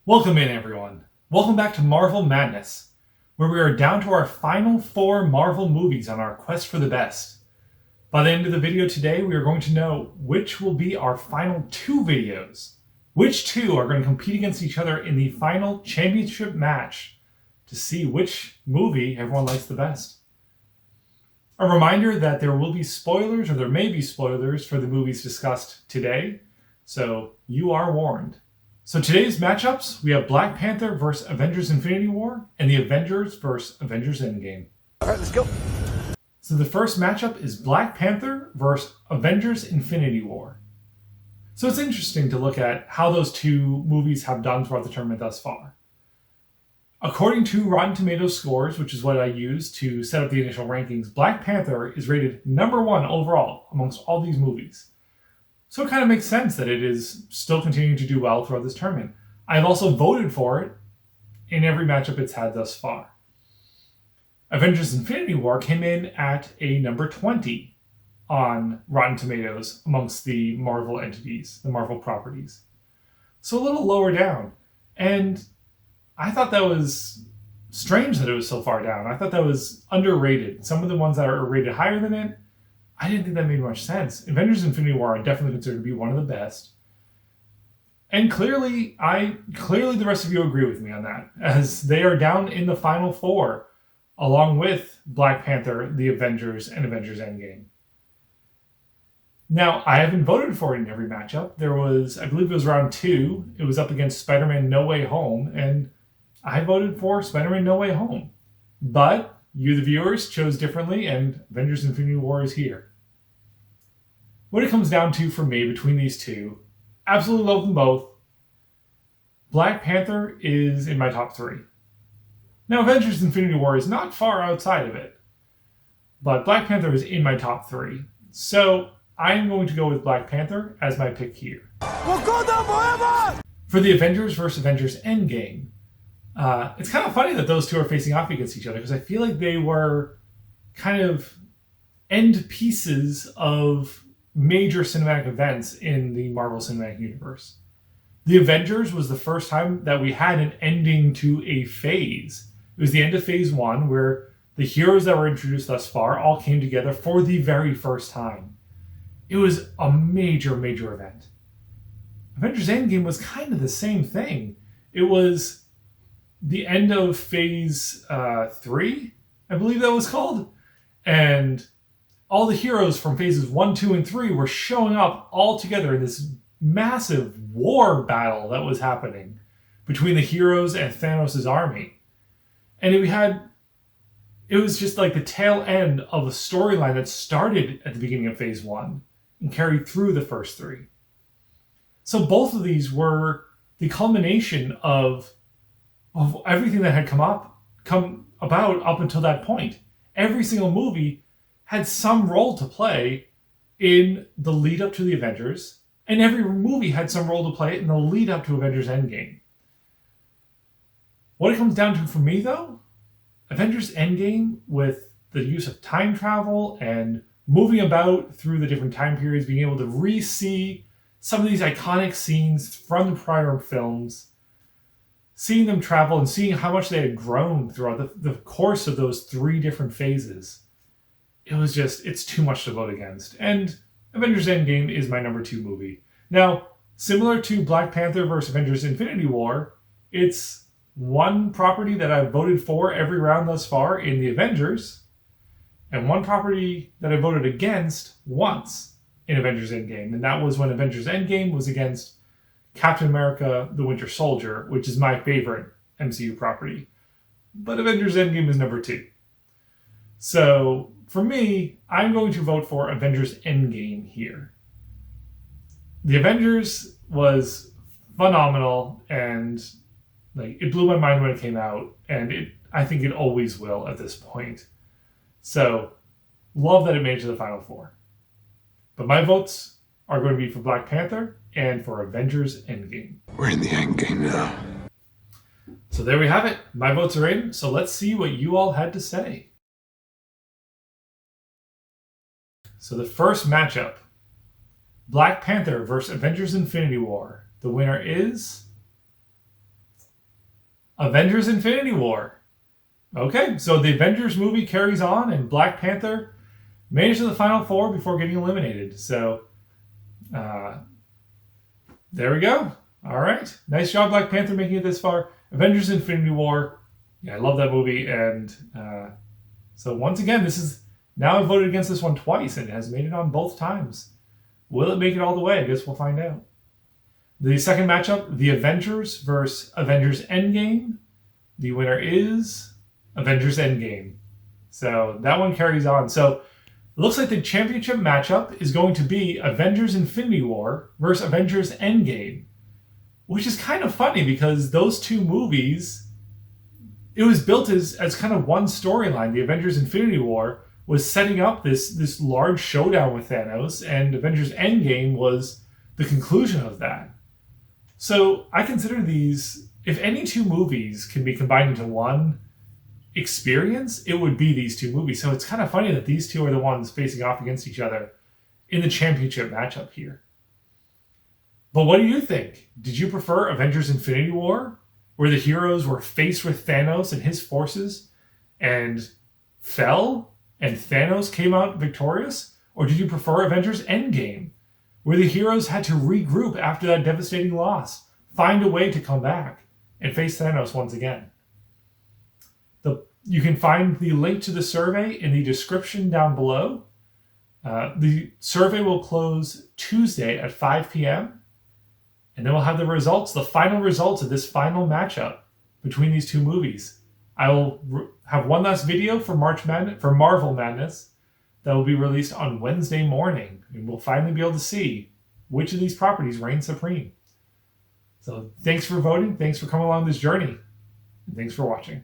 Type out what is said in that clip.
Welcome in, everyone. Welcome back to Marvel Madness, where we are down to our final 4 Marvel movies on our quest for the best. By the end of the video today, we are going to know which will be our final 2 videos. Which 2 are going to compete against each other in the final championship match to see which movie everyone likes the best. A reminder that there will be spoilers, or there may be spoilers, for the movies discussed today, so you are warned. So today's matchups, we have Black Panther versus Avengers Infinity War, and the Avengers versus Avengers Endgame. Alright, let's go. So the first matchup is Black Panther versus Avengers Infinity War. So it's interesting to look at how those two movies have done throughout the tournament thus far. According to Rotten Tomatoes scores, which is what I use to set up the initial rankings, Black Panther is rated number 1 overall amongst all these movies. So it kind of makes sense that it is still continuing to do well throughout this tournament. I've also voted for it in every matchup it's had thus far. Avengers Infinity War came in at a number 20 on Rotten Tomatoes amongst the Marvel entities, the Marvel properties. So a little lower down. And I thought that was strange that it was so far down. I thought that was underrated. Some of the ones that are rated higher than it, I didn't think that made much sense. Avengers Infinity War I definitely consider to be one of the best. And clearly the rest of you agree with me on that, as they are down in the final 4, along with Black Panther, the Avengers, and Avengers Endgame. Now, I haven't voted for it in every matchup. There was, I believe it was round 2, it was up against Spider-Man No Way Home, and I voted for Spider-Man No Way Home. But you, the viewers, chose differently, and Avengers Infinity War is here. What it comes down to for me between these two, absolutely love them both. Black Panther is in my top 3. Now, Avengers Infinity War is not far outside of it, but Black Panther is in my top 3. So I'm going to go with Black Panther as my pick here. Wakanda forever! For the Avengers vs. Avengers Endgame, it's kind of funny that those two are facing off against each other, because I feel like they were kind of end pieces of major cinematic events in the Marvel Cinematic Universe. The Avengers was the first time that we had an ending to a phase. It was the end of Phase 1, where the heroes that were introduced thus far all came together for the very first time. It was a major, major event. Avengers Endgame was kind of the same thing. It was the end of Phase 3, I believe that was called, and all the heroes from Phases 1, 2, and 3 were showing up all together in this massive war battle that was happening between the heroes and Thanos' army. And it was just like the tail end of a storyline that started at the beginning of Phase 1 and carried through the first 3. So both of these were the culmination of everything that had come about up until that point. Every single movie had some role to play in the lead up to the Avengers, and every movie had some role to play in the lead up to Avengers Endgame. What it comes down to for me, though, Avengers Endgame, with the use of time travel and moving about through the different time periods, being able to re-see some of these iconic scenes from the prior films, seeing them travel and seeing how much they had grown throughout the course of those 3 different phases, it's too much to vote against. And Avengers Endgame is my number 2 movie. Now, similar to Black Panther vs. Avengers Infinity War, it's one property that I've voted for every round thus far in the Avengers, and one property that I voted against once in Avengers Endgame, and that was when Avengers Endgame was against Captain America the Winter Soldier, which is my favorite MCU property. But Avengers Endgame is number 2. So, for me, I'm going to vote for Avengers Endgame here. The Avengers was phenomenal, and it blew my mind when it came out, and I think it always will at this point. So, love that it made it to the Final 4. But my votes are going to be for Black Panther and for Avengers Endgame. We're in the endgame now. So there we have it. My votes are in, so let's see what you all had to say. So the first matchup, Black Panther versus Avengers Infinity War. The winner is Avengers Infinity War. Okay, so the Avengers movie carries on, and Black Panther made it to the final four before getting eliminated. So, there we go. All right. Nice job, Black Panther, making it this far. Avengers Infinity War. Yeah, I love that movie. And so, once again, this is. Now I've voted against this one twice, and it has made it on both times. Will it make it all the way? I guess we'll find out. The second matchup, the Avengers versus Avengers Endgame. The winner is Avengers Endgame. So that one carries on. So it looks like the championship matchup is going to be Avengers Infinity War versus Avengers Endgame, which is kind of funny because those two movies, it was built as kind of one storyline. The Avengers Infinity War was setting up this large showdown with Thanos, and Avengers Endgame was the conclusion of that. So I consider these, if any two movies can be combined into one experience, it would be these two movies. So it's kind of funny that these two are the ones facing off against each other in the championship matchup here. But what do you think? Did you prefer Avengers Infinity War, where the heroes were faced with Thanos and his forces and fell, and Thanos came out victorious? Or did you prefer Avengers Endgame, where the heroes had to regroup after that devastating loss, find a way to come back, and face Thanos once again? You can find the link to the survey in the description down below. The survey will close Tuesday at 5 p.m. And then we'll have the results, the final results of this final matchup between these two movies. I will have one last video for Marvel Madness that will be released on Wednesday morning. And we'll finally be able to see which of these properties reign supreme. So thanks for voting. Thanks for coming along this journey. And thanks for watching.